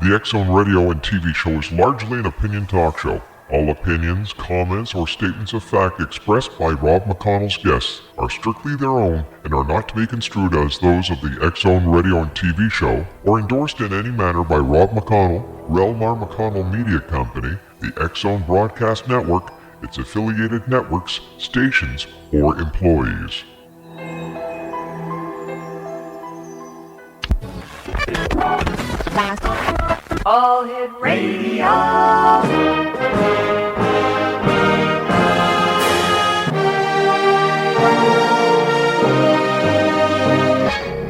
The X-Zone Radio and TV show is largely an opinion talk show. All opinions, comments, or statements of fact expressed by Rob McConnell's guests are strictly their own and are not to be construed as those of the X-Zone Radio and TV show or endorsed in any manner by Rob McConnell, REL-MAR McConnell Media Company, the X-Zone Broadcast Network, its affiliated networks, stations, or employees. All Hit Radio.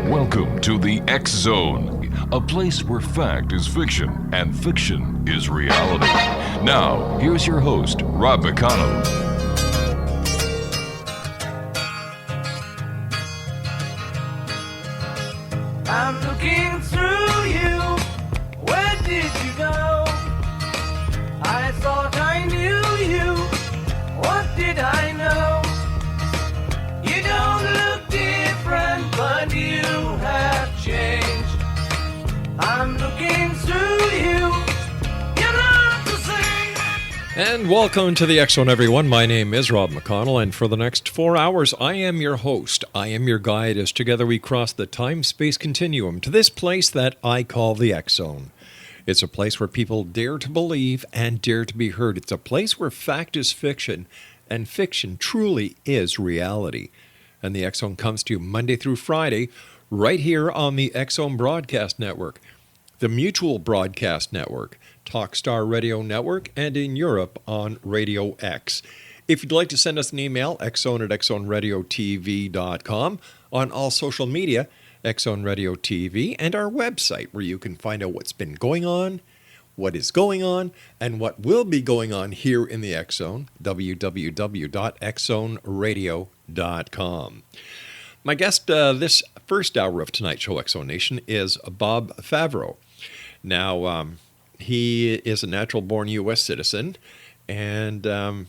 Welcome to the X-Zone, a place where fact is fiction and fiction is reality. Now, here's your host, Rob McConnell. I'm looking through you. Where did you go? I thought I knew you. What did I know? You don't look different, but you have changed. I'm looking through you. You're not the same. And welcome to the X-Zone, everyone. My name is Rob McConnell, and for the next 4 hours, I am your host. I am your guide as together we cross the time-space continuum to this place that I call the X-Zone. It's a place where people dare to believe and dare to be heard. It's a place where fact is fiction, and fiction truly is reality. And the X-Zone comes to you Monday through Friday, right here on the X-Zone Broadcast Network, the Mutual Broadcast Network, Talkstar Radio Network, and in Europe on Radio X. If you'd like to send us an email, xzone@xzoneradiotv.com, on all social media, X-Zone Radio TV, and our website where you can find out what's been going on, what is going on, and what will be going on here in the X-Zone, www.xzoneradio.com. My guest this first hour of tonight's show, X-Zone Nation, is Bob Favreau. Now, he is a natural-born U.S. citizen, and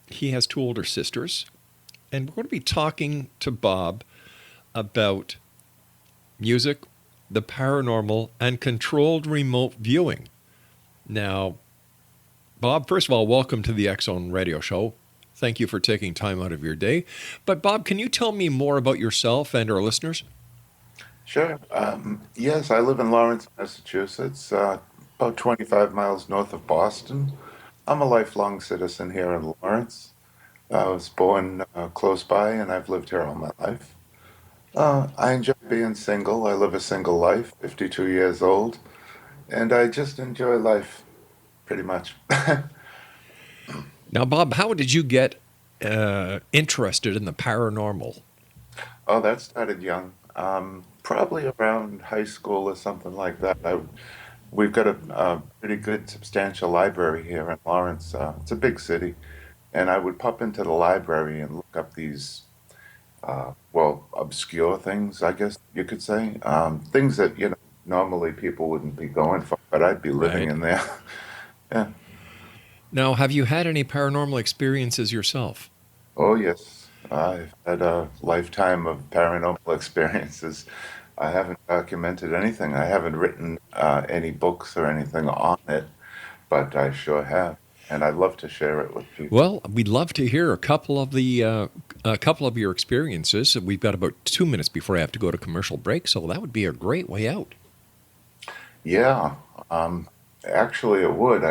he has two older sisters. And we're going to be talking to Bob about music, the paranormal, and controlled remote viewing. Now, Bob, first of all, welcome to the X-Zone Radio Show. Thank you for taking time out of your day. But Bob, can you tell me more about yourself and our listeners? Sure. Yes, I live in Lawrence, Massachusetts, about 25 miles north of Boston. I'm a lifelong citizen here in Lawrence. I was born close by, and I've lived here all my life. I enjoy being single. I live a single life, 52 years old, and I just enjoy life, pretty much. Now, Bob, how did you get interested in the paranormal? Oh, that started young. Probably around high school or something like that. We've got a pretty good, substantial library here in Lawrence. It's a big city. And I would pop into the library and look up these, obscure things, I guess you could say. Things that, normally people wouldn't be going for, but I'd be living in there. Yeah. Now, have you had any paranormal experiences yourself? Oh, yes. I've had a lifetime of paranormal experiences. I haven't documented anything. I haven't written any books or anything on it, but I sure have. And I'd love to share it with people. Well, we'd love to hear a couple of your experiences. We've got about 2 minutes before I have to go to commercial break, so that would be a great way out. Yeah, actually, it would.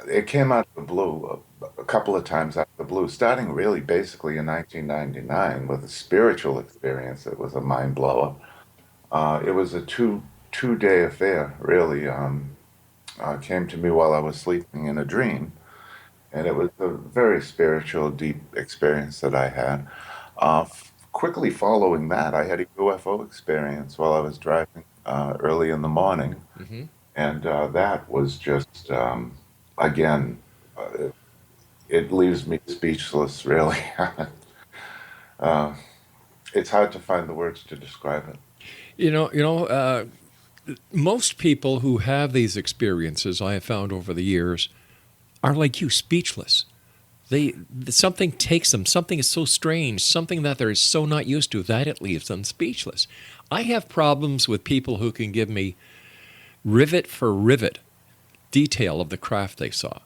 It came out of the blue a couple of times out of the blue, starting really basically in 1999 with a spiritual experience. It was a mind blower. It was a two-day affair, really. Came to me while I was sleeping in a dream, and it was a very spiritual, deep experience that I had. Quickly following that, I had a UFO experience while I was driving early in the morning, and that was just, again, it leaves me speechless, really. It's hard to find the words to describe it. Most people who have these experiences, I have found over the years, are like you, speechless. Something takes them. Something is so strange, something that they're so not used to, that it leaves them speechless. I have problems with people who can give me rivet for rivet detail of the craft they saw,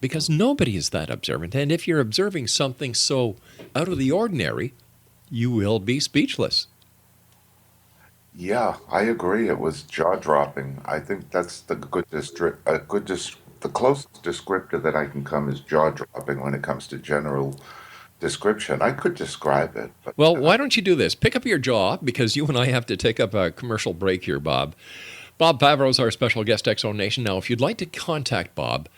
because nobody is that observant. And if you're observing something so out of the ordinary, you will be speechless. Yeah, I agree. It was jaw-dropping. I think that's the the closest descriptor that I can come is jaw-dropping when it comes to general description. I could describe it, but Well, why don't you do this? Pick up your jaw, because you and I have to take up a commercial break here, Bob. Bob Favreau is our special guest, X Zone Nation. Now, if you'd like to contact Bob,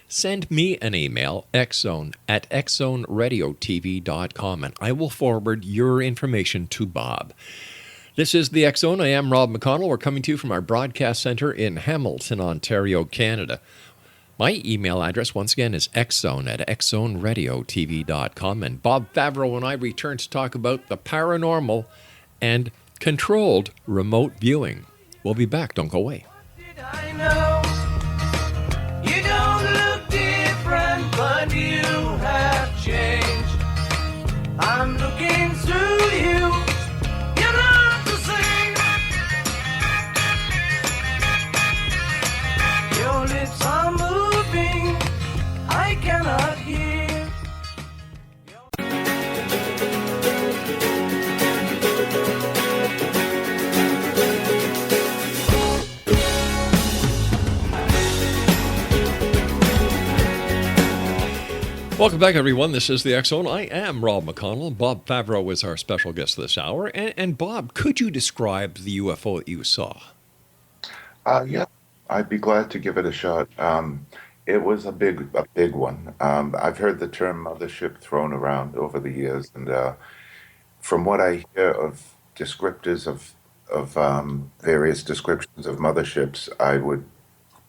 send me an email, xzone@xzoneradiotv.com, and I will forward your information to Bob. This is the X Zone. I am Rob McConnell. We're coming to you from our broadcast center in Hamilton, Ontario, Canada. My email address, once again, is xzone@xzoneradiotv.com. And Bob Favreau and I return to talk about the paranormal and controlled remote viewing. We'll be back. Don't go away. Did I know? You don't look different, but you have changed. I'm looking through you. You're not the same. Your lips are moving. I cannot hear. Welcome back, everyone. This is the X Zone. I am Rob McConnell. Bob Favreau is our special guest this hour. And Bob, could you describe the UFO that you saw? yeah, I'd be glad to give it a shot. It was a big one. I've heard the term mothership thrown around over the years, and from what I hear of descriptors of various descriptions of motherships, I would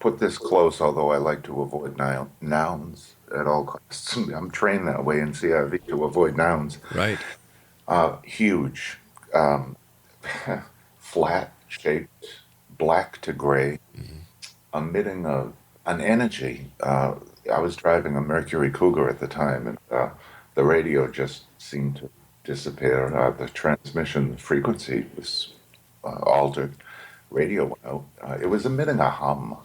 put this close, although I like to avoid nouns at all costs. I'm trained that way in CRV to avoid nouns. Right. Huge, flat shaped, black to gray, emitting an energy. I was driving a Mercury Cougar at the time, and the radio just seemed to disappear. The transmission frequency was altered. Radio went out. It was emitting a hum,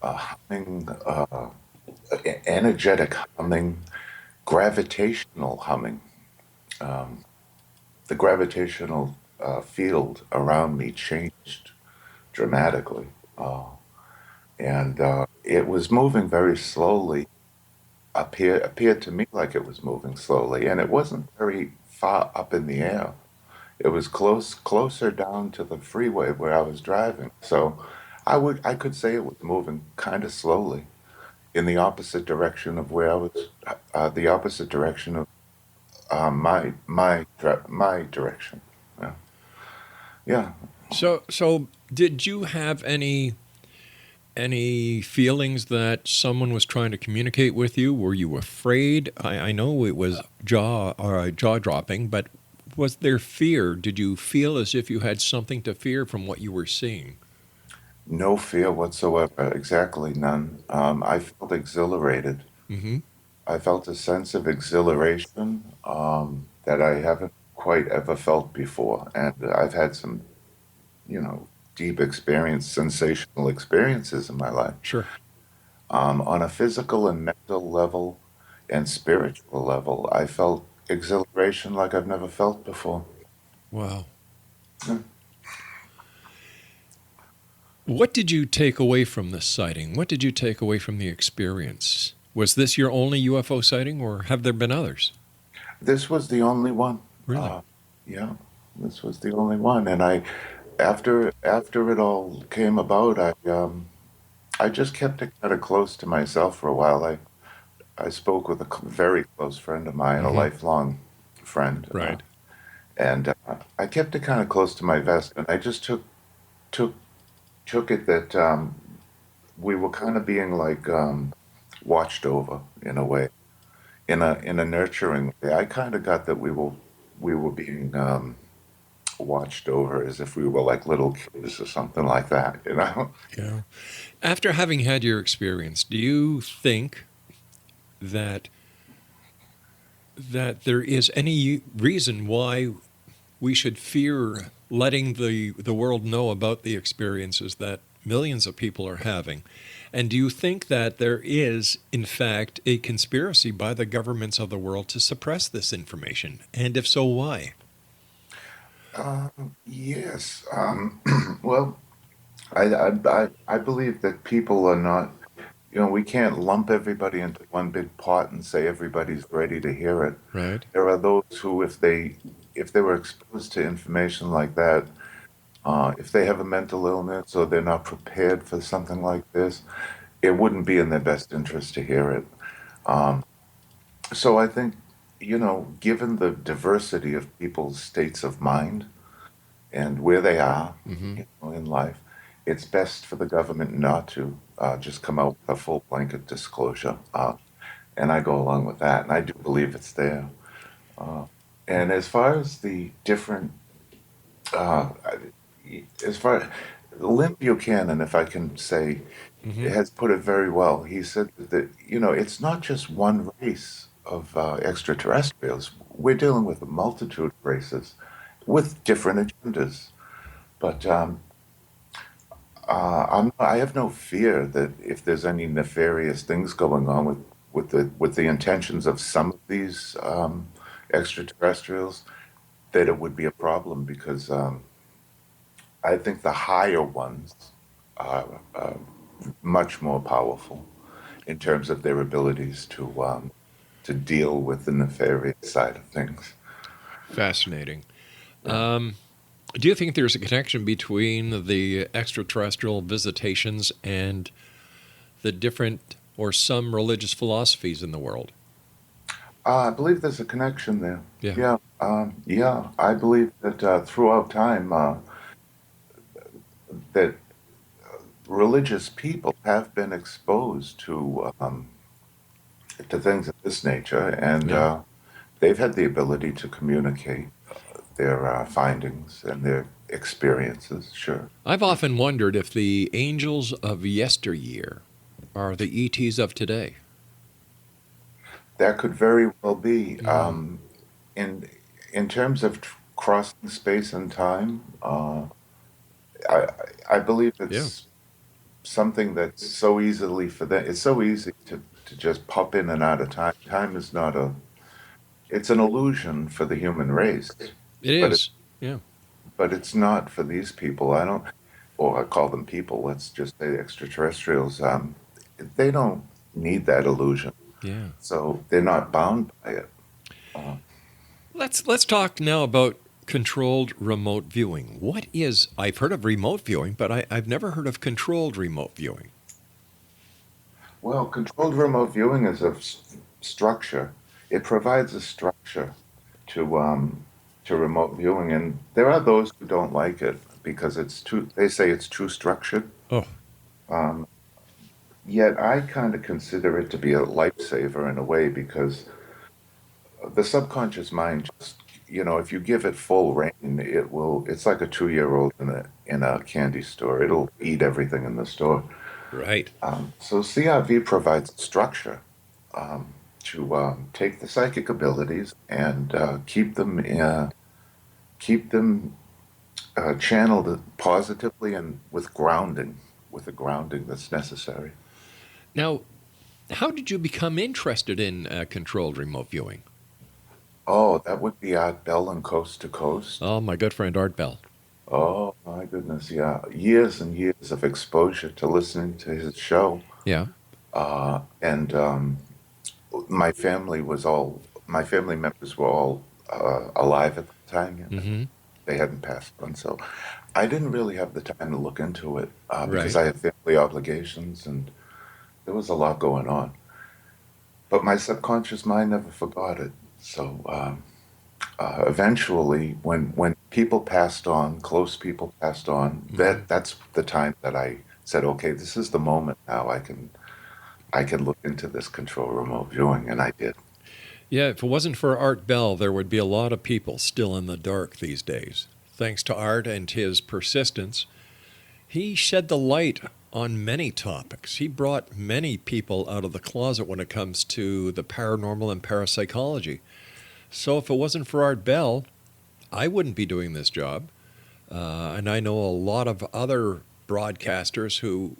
a humming, energetic humming, gravitational humming. The gravitational field around me changed dramatically, and it was moving very slowly. Appeared to me like it was moving slowly, and it wasn't very far up in the air. It was closer down to the freeway where I was driving. So I could say it was moving kind of slowly in the opposite direction of where I was, the opposite direction of my direction. Yeah. Yeah. So did you have any feelings that someone was trying to communicate with you? Were you afraid? I know it was jaw dropping, but was there fear? Did you feel as if you had something to fear from what you were seeing? No fear whatsoever. Exactly none. I felt exhilarated. Mm-hmm. I felt a sense of exhilaration that I haven't quite ever felt before. And I've had some, deep sensational experiences in my life. Sure. On a physical and mental level and spiritual level, I felt exhilaration like I've never felt before. Wow. Yeah. What did you take away from this sighting? What did you take away from the experience? Was this your only UFO sighting, or have there been others? This was the only one. Really? Yeah, this was the only one. And after it all came about, I just kept it kind of close to myself for a while. I spoke with a very close friend of mine, a lifelong friend. Right. And I kept it kind of close to my vest, and I just took it that we were kind of being like watched over in a way, in a nurturing way. I kind of got that we were being watched over as if we were like little kids or something like that, Yeah. After having had your experience, do you think that that there is any reason why we should fear letting the world know about the experiences that millions of people are having. And do you think that there is, in fact, a conspiracy by the governments of the world to suppress this information? And if so, why? Yes. Well, I believe that people are not, we can't lump everybody into one big pot and say everybody's ready to hear it. Right. There are those who, if they were exposed to information like that, if they have a mental illness or they're not prepared for something like this, it wouldn't be in their best interest to hear it. Um, so I think, given the diversity of people's states of mind and where they are, Hmm. in life, it's best for the government not to just come out with a full blanket disclosure. And I go along with that, and I do believe it's there. Uh, and as far as the different, uh, as far Lynn Buchanan, if I can say, Hmm. has put it very well. He said that, it's not just one race of extraterrestrials. We're dealing with a multitude of races with different agendas. But I have no fear that if there's any nefarious things going on with the intentions of some of these extraterrestrials, that it would be a problem because I think the higher ones are much more powerful in terms of their abilities to deal with the nefarious side of things. Fascinating. Yeah. Do you think there's a connection between the extraterrestrial visitations and the different or some religious philosophies in the world? I believe there's a connection there. Yeah. Yeah, yeah. I believe that throughout time that religious people have been exposed to things of this nature, and Yeah. they've had the ability to communicate their findings and their experiences. Sure. I've often wondered if the angels of yesteryear are the ETs of today. That could very well be. Mm. In in terms of crossing space and time, I I believe Yeah. it's something that's so easily for them. It's so easy to just pop in and out of time. Time is not a. It's an illusion for the human race, It but it, is. Yeah. but it's not for these people. I don't, or I call them people. Let's just say extraterrestrials. They don't need that illusion, Yeah. so they're not bound by it. Uh, Let's talk now about controlled remote viewing. What is, I've heard of remote viewing, but I've never heard of controlled remote viewing. Well, controlled remote viewing is a structure. It provides a structure to remote viewing, and there are those who don't like it because it's too. They say it's too structured. Oh, Um, Yet I kind of consider it to be a lifesaver in a way because the subconscious mind just, if you give it full reign, it will. It's like a 2-year old in a candy store. It'll eat everything in the store. right. So CRV provides structure to take the psychic abilities and keep them channeled positively and with the grounding that's necessary. Now, how did you become interested in controlled remote viewing? Oh, that would be Art Bell and Coast to Coast. Oh, my good friend Art Bell. Oh my goodness, yeah, years and years of exposure to listening to his show, Yeah. and my family members were all alive at the time. Yeah. Mm-hmm. They hadn't passed on, so I didn't really have the time to look into it because Right. I had family obligations and there was a lot going on. But my subconscious mind never forgot it. So eventually, when people passed on, close people passed on, Mm-hmm. that's the time that I said, okay, this is the moment now. I can look into this control remote viewing, and I did. Yeah, if it wasn't for Art Bell, there would be a lot of people still in the dark these days. Thanks to Art and his persistence, he shed the light on many topics. He brought many people out of the closet when it comes to the paranormal and parapsychology. So if it wasn't for Art Bell, I wouldn't be doing this job. And I know a lot of other broadcasters who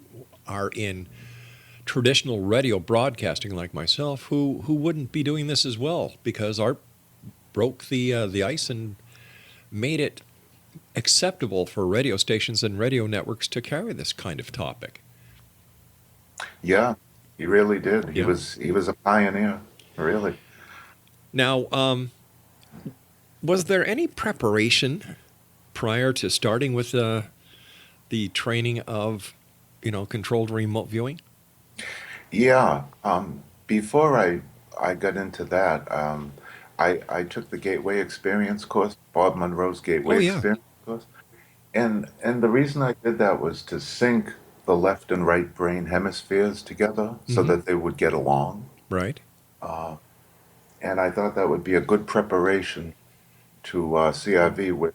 are in traditional radio broadcasting like myself who wouldn't be doing this as well, because Art broke the ice and made it acceptable for radio stations and radio networks to carry this kind of topic. Yeah, he really did. He Yeah. was a pioneer, really. Now, was there any preparation prior to starting with the training of, controlled remote viewing? Yeah. Before I got into that, I took the Gateway Experience course, Bob Monroe's Gateway Oh, yeah. Experience course, and the reason I did that was to sync the left and right brain hemispheres together so Mhm. that they would get along. Right. And I thought that would be a good preparation to CRV, where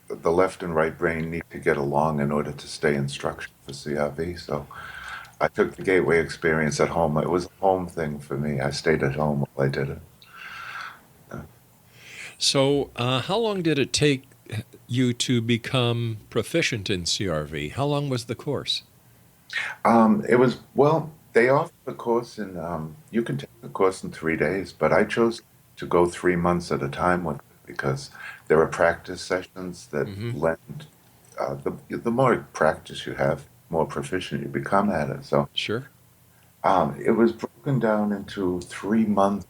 the left and right brain need to get along in order to stay in structure for CRV. So I took the Gateway Experience at home. It was a home thing for me. I stayed at home while I did it. So, how long did it take you to become proficient in CRV? How long was the course? It was, well, they offer the course in, you can take the course in 3 days, but I chose to go 3 months at a time with it because there are practice sessions that Mhm. lend, the more practice you have, more proficient you become at it. So Sure. it was broken down into 3 month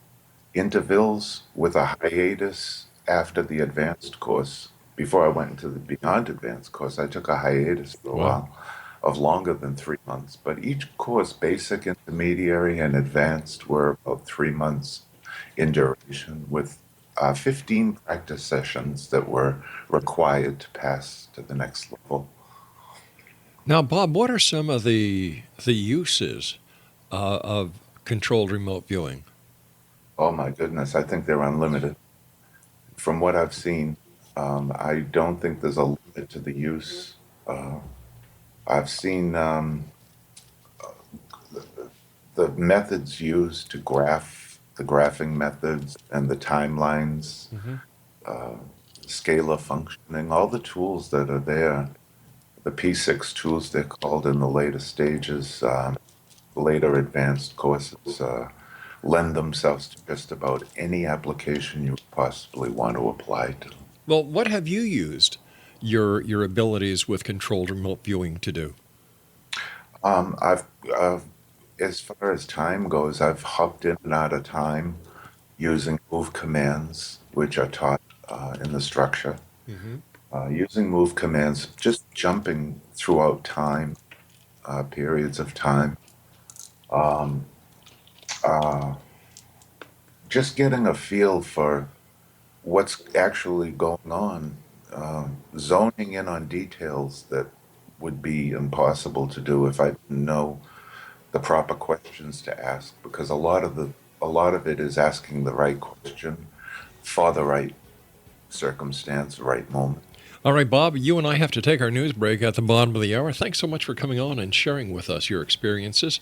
intervals with a hiatus after the advanced course. Before I went into the beyond advanced course, I took a hiatus for a Wow. while of longer than 3 months. But each course, basic, intermediary, and advanced, were about 3 months in duration, with 15 practice sessions that were required to pass to the next level. Now, Bob, what are some of the uses of controlled remote viewing? Oh my goodness, I think they're unlimited. From what I've seen, I don't think there's a limit to the use. I've seen the methods used to graph, the graphing methods and the timelines, Mhm. uh, scalar functioning, all the tools that are there. The P6 tools, they're called in the later stages, later advanced courses, lend themselves to just about any application you possibly want to apply to. Well, what have you used your abilities with controlled remote viewing to do? I've, as far as time goes, I've hopped in and out of time using move commands, which are taught in the structure. Mm-hmm. Using move commands, just jumping throughout time, periods of time. Um, uh, just getting a feel for what's actually going on, zoning in on details that would be impossible to do if I didn't know the proper questions to ask, because a lot of it is asking the right question for the right circumstance, right moment. All right, Bob, you and I have to take our news break at the bottom of the hour. Thanks so much for coming on and sharing with us your experiences,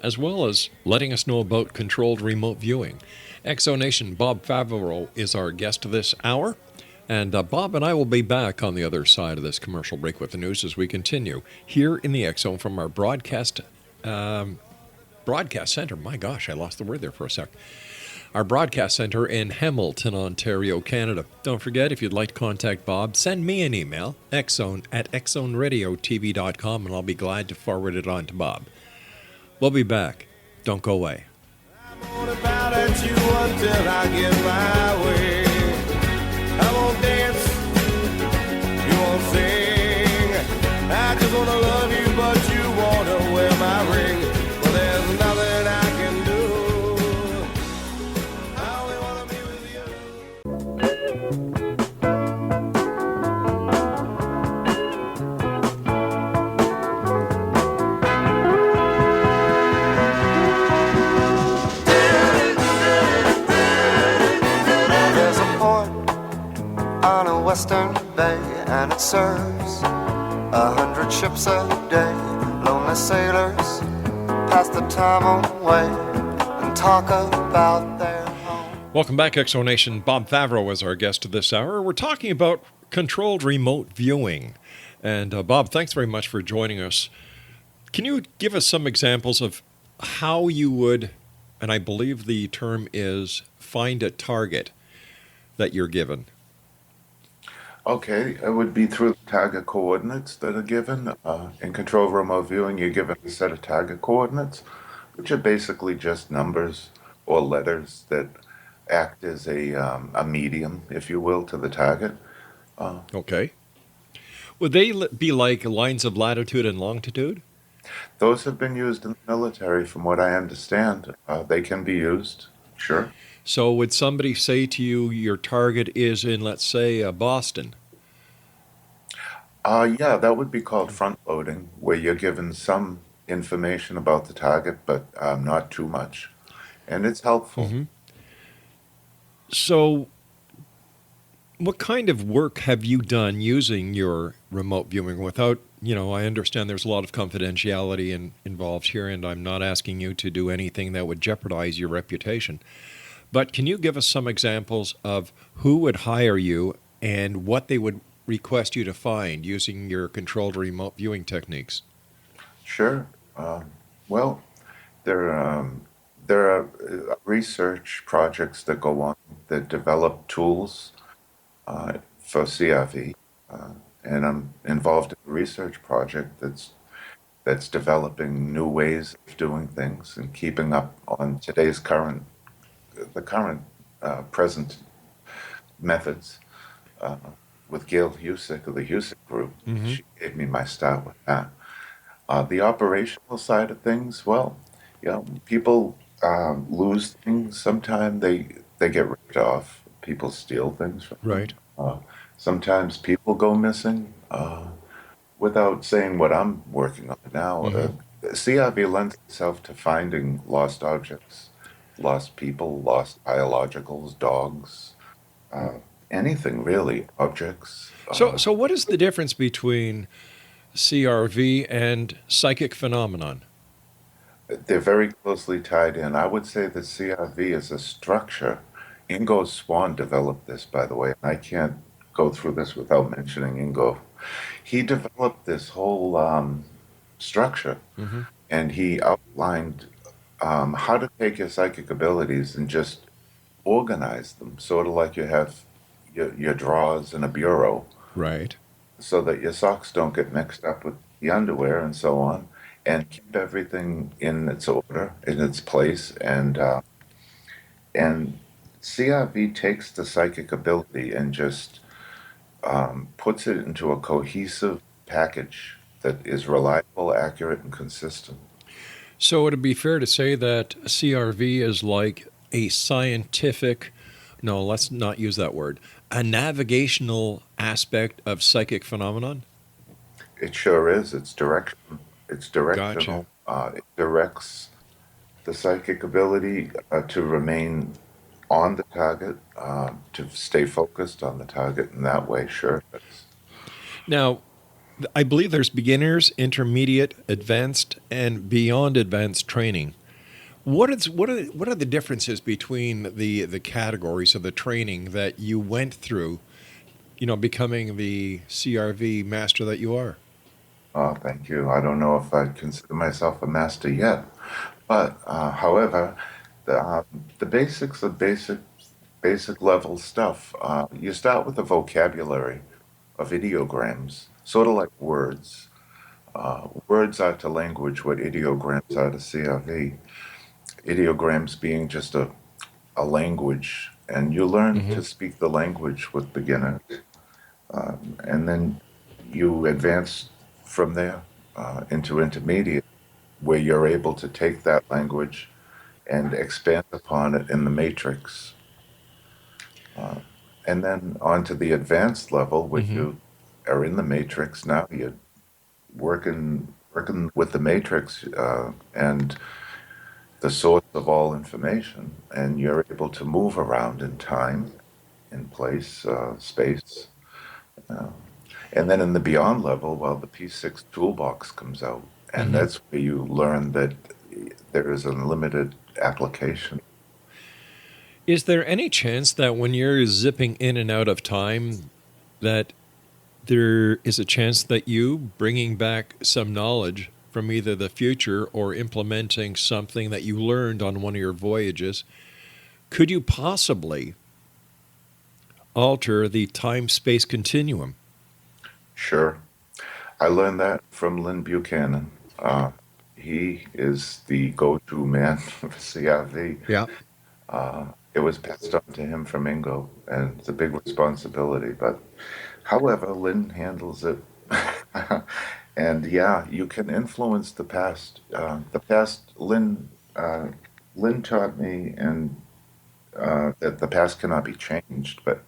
as well as letting us know about controlled remote viewing. Exonation Bob Favreau is our guest this hour, and Bob and I will be back on the other side of this commercial break with the news as we continue here in the X Zone from our broadcast center. My gosh, I lost the word there for a sec. Our broadcast center in Hamilton, Ontario, Canada. Don't forget, if you'd like to contact Bob, send me an email, xzone@xzoneradiotv.com, and I'll be glad to forward it on to Bob. We'll be back. Don't go away. I'm gonna bow at you until I get my way. I won't dance, you won't sing. I just wanna love you, but you wanna wear my ring. Well, there's nothing I can do. I only wanna be with you. There's a port on a western bay, and it serves 100 ships a day. Lonely sailors pass the time away and talk about their home. Welcome back, Exonation. Bob Favreau is our guest this hour. We're talking about controlled remote viewing. And Bob, thanks very much for joining us. Can you give us some examples of how you would, and I believe the term is find a target that you're given? Okay, it would be through the target coordinates that are given. In control remote viewing, you're given a set of target coordinates, which are basically just numbers or letters that act as a medium, if you will, to the target. Okay. Would they be like lines of latitude and longitude? Those have been used in the military, from what I understand. They can be used, sure. So would somebody say to you your target is in, let's say, Boston? Yeah, that would be called front loading, where you're given some information about the target, but not too much. And it's helpful. Mm-hmm. So what kind of work have you done using your remote viewing without, I understand there's a lot of confidentiality involved here, and I'm not asking you to do anything that would jeopardize your reputation. But can you give us some examples of who would hire you and what they would request you to find using your controlled remote viewing techniques? Sure. Well, there are research projects that go on that develop tools for CRV, and I'm involved in a research project that's developing new ways of doing things and keeping up on the current present methods with Gail Husick of the Husick Group. Mm-hmm. She gave me my start with that. The operational side of things, well, people lose things. Sometimes they get ripped off. People steal things from them. Right. Sometimes people go missing. Without saying what I'm working on now, CRV lends itself to finding lost objects, lost people, lost biologicals, dogs, anything really, objects. So what is the difference between CRV and psychic phenomenon? They're very closely tied in. I would say that CRV is a structure. Ingo Swann developed this, by the way, and I can't go through this without mentioning Ingo. He developed this whole structure, Mm-hmm. and he outlined how to take your psychic abilities and just organize them, sort of like you have your drawers in a bureau, Right. so that your socks don't get mixed up with the underwear and so on, and keep everything in its order, in its place, and CRV takes the psychic ability and just puts it into a cohesive package that is reliable, accurate, and consistent. So would it be fair to say that CRV is like a scientific, no, let's not use that word, a navigational aspect of psychic phenomenon? It sure is. It's direction. It's directional. It directs the psychic ability to remain on the target, to stay focused on the target in that way. Sure. Now, I believe there's beginners, intermediate, advanced, and beyond advanced training. What are the differences between the categories of the training that you went through, becoming the CRV master that you are? Oh, thank you. I don't know if I'd consider myself a master yet, but however, the basics of basic level stuff. You start with a vocabulary of ideograms, sort of like words. Words are to language what ideograms are to CRV. Ideograms being just a language, and you learn to speak the language with beginners, and then you advance from there into intermediate, where you're able to take that language and expand upon it in the matrix. And then on to the advanced level, where you are in the matrix now. You're working with the matrix and the source of all information, and you're able to move around in time, in place, space. And then in the beyond level, well, the P6 toolbox comes out, and that's where you learn that there is unlimited application. Is there any chance that when you're zipping in and out of time, that there is a chance that you bringing back some knowledge from either the future or implementing something that you learned on one of your voyages, could you possibly alter the time-space continuum? Sure. I learned that from Lynn Buchanan. He is the go-to man for CRV. Yeah. It was passed on to him from Ingo, and it's a big responsibility. But however, Lynn handles it. And yeah, you can influence the past. Lynn taught me, and that the past cannot be changed. But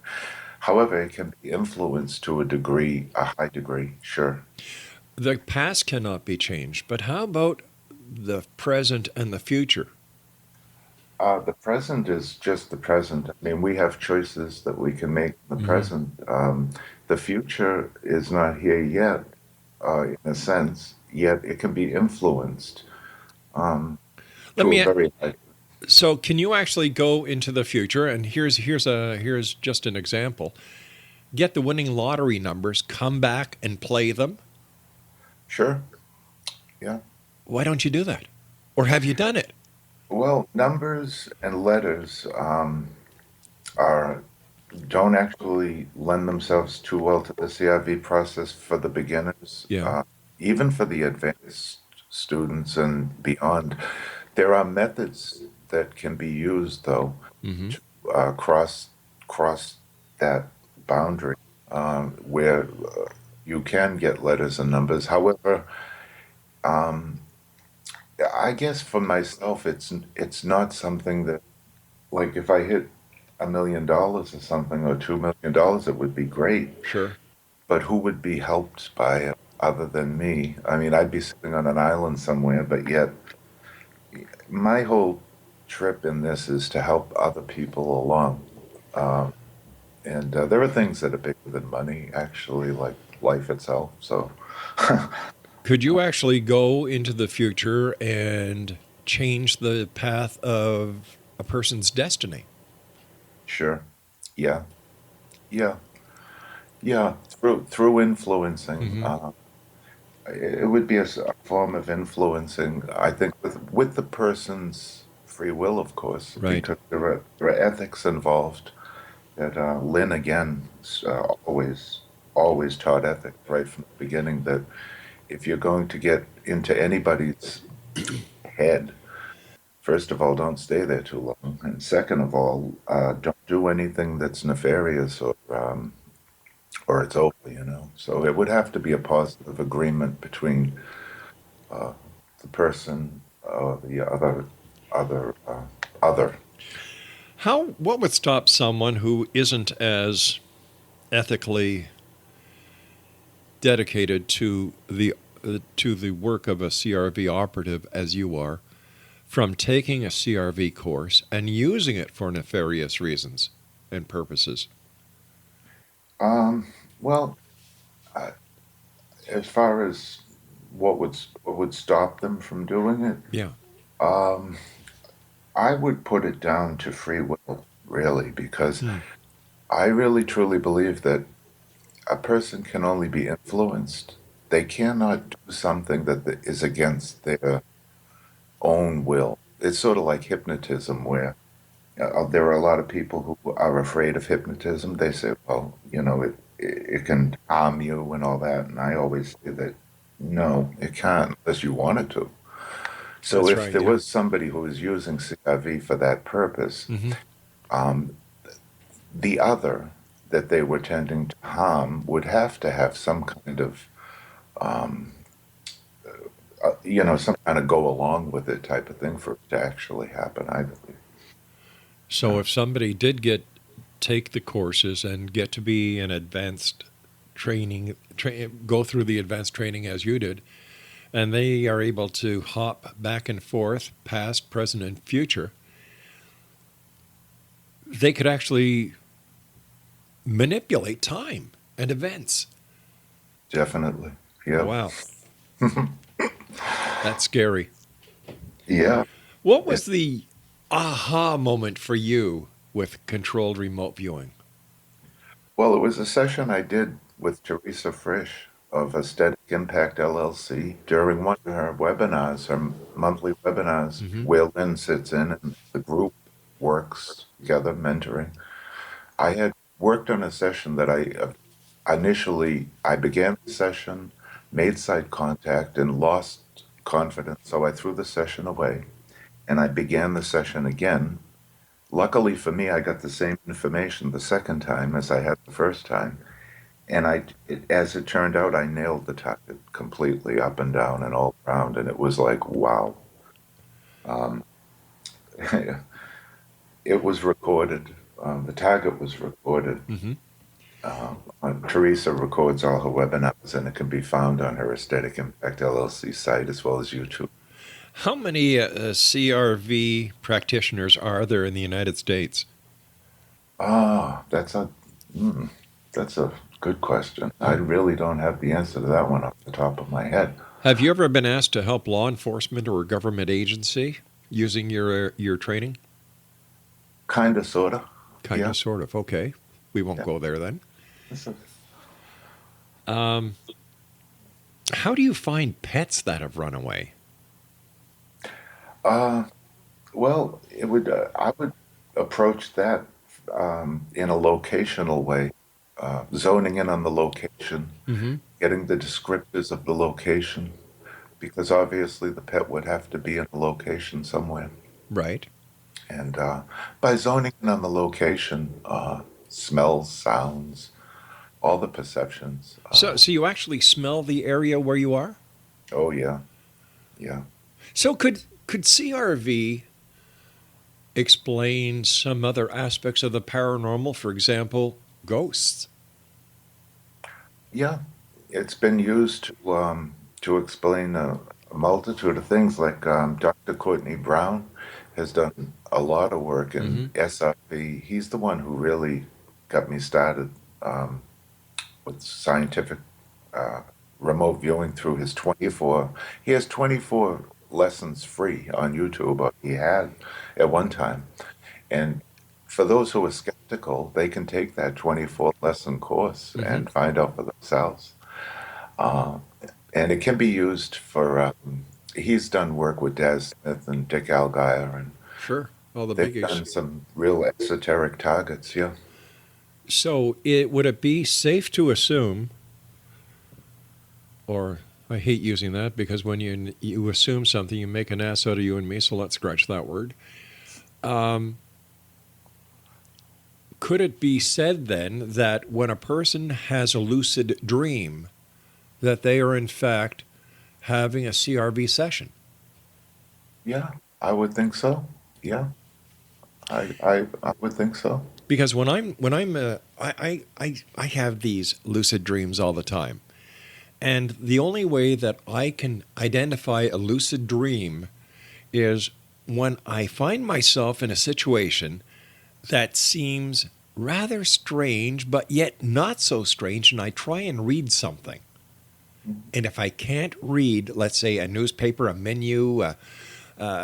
however, it can be influenced to a degree, a high degree. Sure. The past cannot be changed, but how about the present and the future? The present is just the present. I mean, we have choices that we can make in the present. The future is not here yet, in a sense, yet it can be influenced Let to me a very high. So can you actually go into the future, and here's just an example. Get the winning lottery numbers, come back and play them. Sure. Yeah. Why don't you do that? Or have you done it? Well, numbers and letters are don't actually lend themselves too well to the CIV process for the beginners. Yeah. Even for the advanced students and beyond. There are methods that can be used, though, Mm-hmm. to cross that boundary where you can get letters and numbers. However, um, I guess for myself, it's not something that, like, if I hit $1 million or something, or $2 million, it would be great. Sure. But who would be helped by it other than me? I mean, I'd be sitting on an island somewhere, but yet my whole trip in this is to help other people along. And there are things that are bigger than money, actually, like life itself. So, Could you actually go into the future and change the path of a person's destiny? sure. Yeah. Yeah. Yeah. Through influencing. Mm-hmm. It would be a form of influencing, I think, with the person's free will, of course, Right. because there are ethics involved that Lynn, again, always taught ethics right from the beginning, that if you're going to get into anybody's head, first of all, don't stay there too long. And second of all, don't do anything that's nefarious or it's over, you know. So it would have to be a positive agreement between uh, the person, the other. What would stop someone who isn't as ethically dedicated to the work of a CRV operative as you are from taking a CRV course and using it for nefarious reasons and purposes? Well, uh, as far as what would stop them from doing it, Yeah. um, I would put it down to free will, really, because Hmm. I really truly believe that a person can only be influenced. They cannot do something that is against their own will. It's sort of like hypnotism, where there are a lot of people who are afraid of hypnotism. They say, well, you know, it can harm you and all that. And I always say that no, it can't unless you want it to. So That's if right. there Yeah. was somebody who was using CIV for that purpose, Hmm. um, the other that they were tending to harm would have to have some kind of, um, some kind of go along with it type of thing for it to actually happen, I believe. So if somebody did take the courses and get to be an advanced training, go through the advanced training as you did, and they are able to hop back and forth, past, present, and future, they could actually manipulate time and events. Definitely. Yeah. Wow, that's scary. Yeah. What was the aha moment for you with controlled remote viewing? Well, it was a session I did with Teresa Frisch of Aesthetic Impact LLC during one of her webinars, her monthly webinars, where Lynn sits in and the group works together, mentoring. I had worked on a session that I began the session, made side contact, and lost confidence, so I threw the session away, and I began the session again. Luckily for me, I got the same information the second time as I had the first time. And as it turned out, I nailed the target completely up and down and all around. And it was like, wow. Um, it was recorded. The target was recorded. Teresa records all her webinars, and it can be found on her Aesthetic Impact LLC site as well as YouTube. How many CRV practitioners are there in the United States? That's a good question. I really don't have the answer to that one off the top of my head. Have you ever been asked to help law enforcement or a government agency using your training? Kind of, sort of. Kind Yeah. of, sort of. Okay. We won't go there then. How do you find pets that have run away? Well, I would approach that in a locational way, zoning in on the location, getting the descriptors of the location, because obviously the pet would have to be in a location somewhere. Right. And by zoning in on the location, smells, sounds, all the perceptions. So you actually smell the area where you are? Oh, yeah. Yeah. So could CRV explain some other aspects of the paranormal, for example, ghosts? Yeah. It's been used to explain a multitude of things, like Dr. Courtney Brown has done a lot of work in SRV. He's the one who really got me started with scientific remote viewing through his 24. He has 24 lessons free on YouTube, or he had at one time. And for those who are skeptical, they can take that 24 lesson course and find out for themselves. And it can be used for, he's done work with Daz Smith and Dick Algier, and Sure. All the they've biggies. done some real esoteric targets, yeah. So would it be safe to assume, or I hate using that because when you assume something, you make an ass out of you and me, so let's scratch that word. Could it be said then that when a person has a lucid dream, that they are in fact having a CRV session? Yeah, I would think so. Yeah, I would think so. Because I have these lucid dreams all the time. And the only way that I can identify a lucid dream is when I find myself in a situation that seems rather strange, but yet not so strange, and I try and read something. And if I can't read, let's say, a newspaper, a menu, a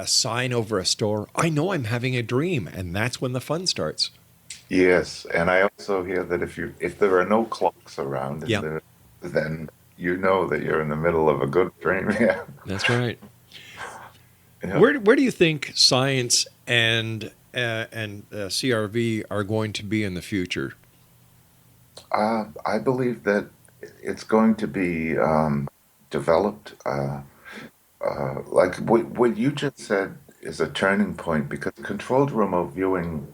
sign over a store, I know I'm having a dream, and that's when the fun starts. Yes, and I also hear that if there are no clocks around, Yeah. then you know that you're in the middle of a good dream. Yeah. That's right. Yeah. Where do you think science and CRV are going to be in the future? I believe that it's going to be developed. Like what you just said is a turning point, because controlled remote viewing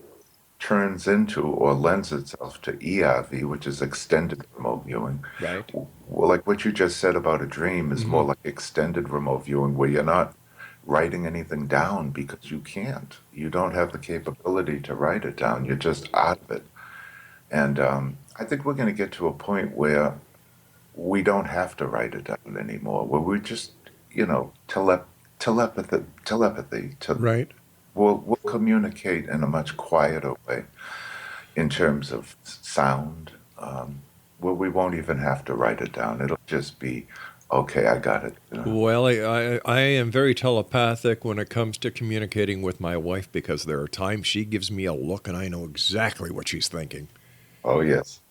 turns into or lends itself to ERV, which is extended remote viewing. Right. Well, like what you just said about a dream is more like extended remote viewing, where you're not writing anything down because you can't. You don't have the capability to write it down. You're just out of it. And I think we're going to get to a point where we don't have to write it down anymore, where we just, telepathy. Right. We'll communicate in a much quieter way in terms of sound, where we won't even have to write it down. It'll just be Okay, I got it. Well, I am very telepathic when it comes to communicating with my wife because there are times she gives me a look and I know exactly what she's thinking. Oh, yes.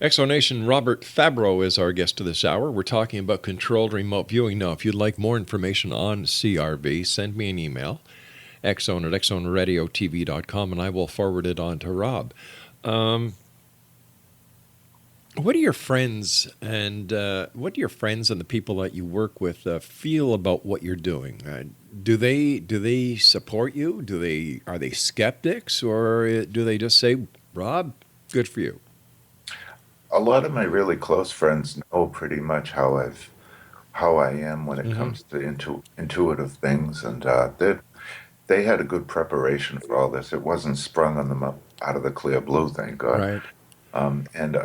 Exonation Robert Favreau is our guest of this hour. We're talking about controlled remote viewing. Now, if you'd like more information on CRV, send me an email, exone@exoneradiotv.com, and I will forward it on to Rob. What do your friends and the people that you work with feel about what you're doing? Do they support you? Are they skeptics, or do they just say, "Rob, good for you"? A lot of my really close friends know pretty much how I am when it comes to intuitive things, and they had a good preparation for all this. It wasn't sprung on them up out of the clear blue, thank God. Right. And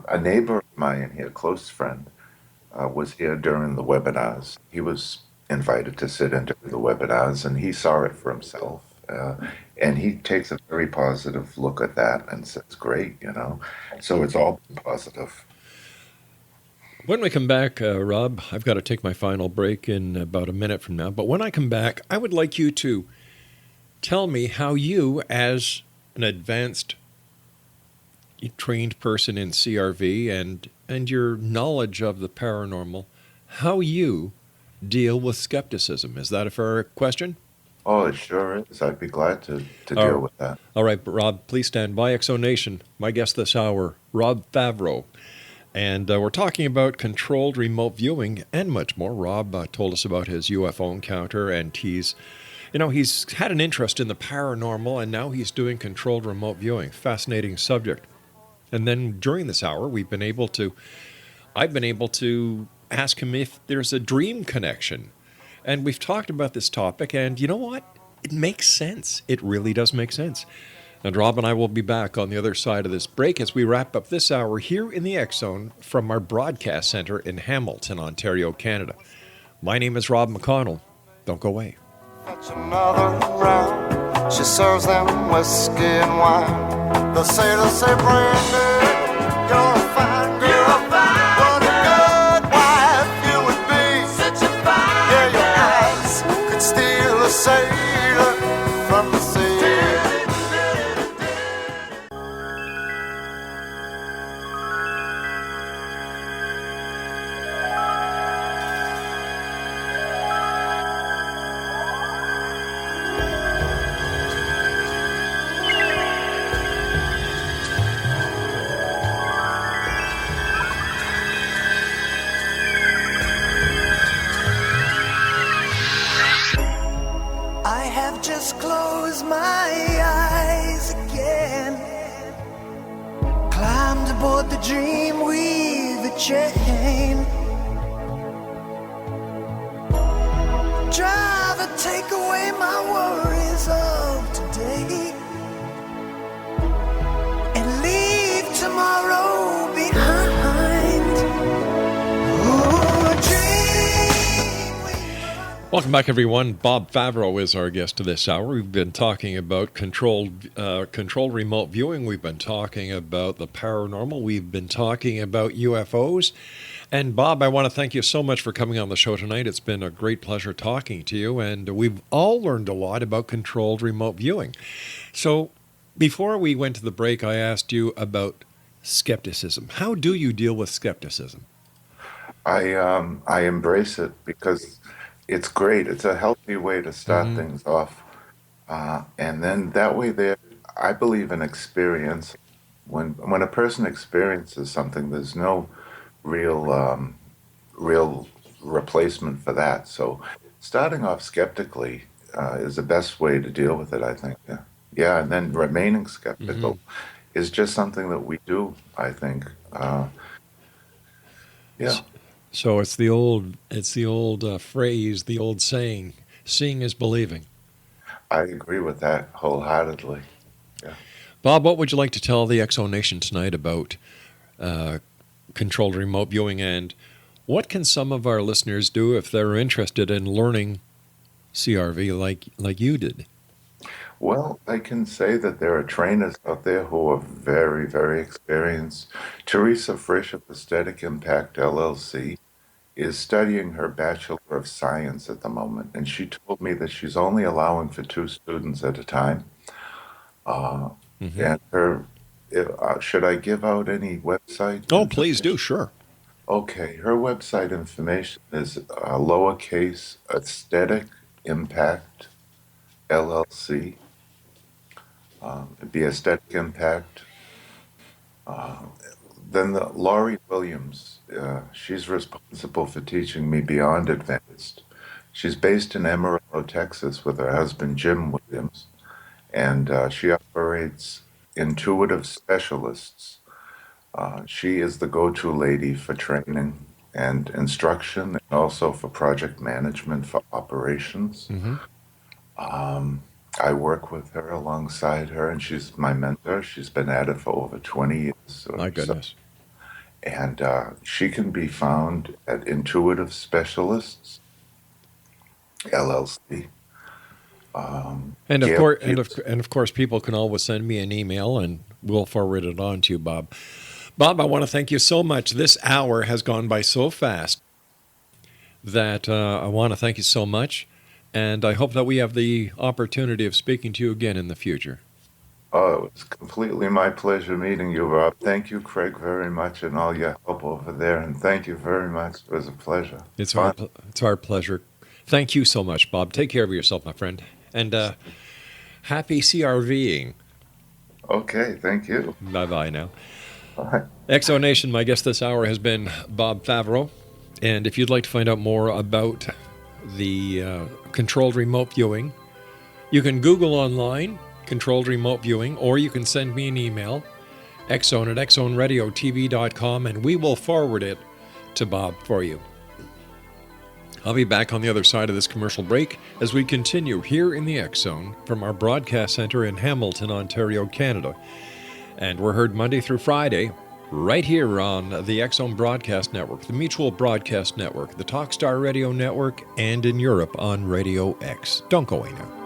a neighbor of mine here, a close friend, was here during the webinars. He was invited to sit into the webinars, and he saw it for himself. And he takes a very positive look at that and says, great, So it's all positive. When we come back, Rob, I've got to take my final break in about a minute from now. But when I come back, I would like you to tell me how you, as an advanced trained person in CRV and your knowledge of the paranormal, how you deal with skepticism. Is that a fair question? Oh, it sure is. I'd be glad to deal with that. All right, Rob, please stand by. Exonation, my guest this hour, Rob Favreau. And we're talking about controlled remote viewing and much more. Rob told us about his UFO encounter, and he's had an interest in the paranormal, and now he's doing controlled remote viewing. Fascinating subject. And then during this hour, I've been able to ask him if there's a dream connection. And we've talked about this topic, and you know what? It makes sense. It really does make sense. And Rob and I will be back on the other side of this break as we wrap up this hour here in the X Zone from our broadcast center in Hamilton, Ontario, Canada. My name is Rob McConnell. Don't go away. Fetch another round. She serves them whiskey and wine. The sailors say, Brandy, you're a fine girl. What a good wife you would be. Such a fine Yeah, your eyes could steal a sailor from the sea. I have just closed my eyes again. Climbed aboard the dream with a chain. Driver, take away my worries of today and leave tomorrow behind. Oh, dream with Welcome back, everyone. Bob Favreau is our guest of this hour. We've been talking about controlled remote viewing. We've been talking about the paranormal. We've been talking about UFOs. And Bob, I want to thank you so much for coming on the show tonight. It's been a great pleasure talking to you, and we've all learned a lot about controlled remote viewing. So before we went to the break, I asked you about skepticism. How do you deal with skepticism? I embrace it because it's great. It's a healthy way to start things off. And then that way I believe in experience. When a person experiences something, there's no real replacement for that. So starting off skeptically is the best way to deal with it, I think. Yeah, and then remaining skeptical is just something that we do, I think. Yeah. So it's the old phrase, the old saying, seeing is believing. I agree with that wholeheartedly. Yeah. Bob, what would you like to tell the Exo Nation tonight about controlled remote viewing, and what can some of our listeners do if they're interested in learning CRV like you did? Well, I can say that there are trainers out there who are very, very experienced. Teresa Frisch of Aesthetic Impact LLC is studying her Bachelor of Science at the moment, and she told me that she's only allowing for 2 students at a time. Uh, Hmm. and should I give out any website Oh, please do. information? Sure. Okay, her website information is lowercase Aesthetic Impact LLC. It'd be Aesthetic Impact. Uh, then Laurie Williams, she's responsible for teaching me Beyond Advanced. She's based in Amarillo, Texas, with her husband Jim Williams, and she operates Intuitive Specialists. She is the go-to lady for training and instruction, and also for project management for operations. Hmm. Um, I work with her alongside her, and she's my mentor. She's been at it for over 20 years or My so. goodness. And she can be found at Intuitive Specialists LLC. And of Gail course, Pierce. and of course, people can always send me an email, and we'll forward it on to you, Bob. Bob, I want to thank you so much. This hour has gone by so fast that I want to thank you so much, and I hope that we have the opportunity of speaking to you again in the future. Oh, it was completely my pleasure meeting you, Rob. Thank you, Craig, very much, and all your help over there. And thank you very much. It was a pleasure. It's Fun. it's our pleasure. Thank you so much, Bob. Take care of yourself, my friend, and happy CRVing. Okay, thank you. Bye bye now. Bye. XO Nation, my guest this hour has been Bob Favreau. And if you'd like to find out more about the controlled remote viewing, you can Google online controlled remote viewing, or you can send me an email, xzone@xzoneradiotv.com, and we will forward it to Bob for you. I'll be back on the other side of this commercial break as we continue here in the X Zone from our broadcast center in Hamilton, Ontario, Canada. And we're heard Monday through Friday right here on the X Zone Broadcast Network, the Mutual Broadcast Network, the Talkstar Radio Network, and in Europe on Radio X. Don't go away now.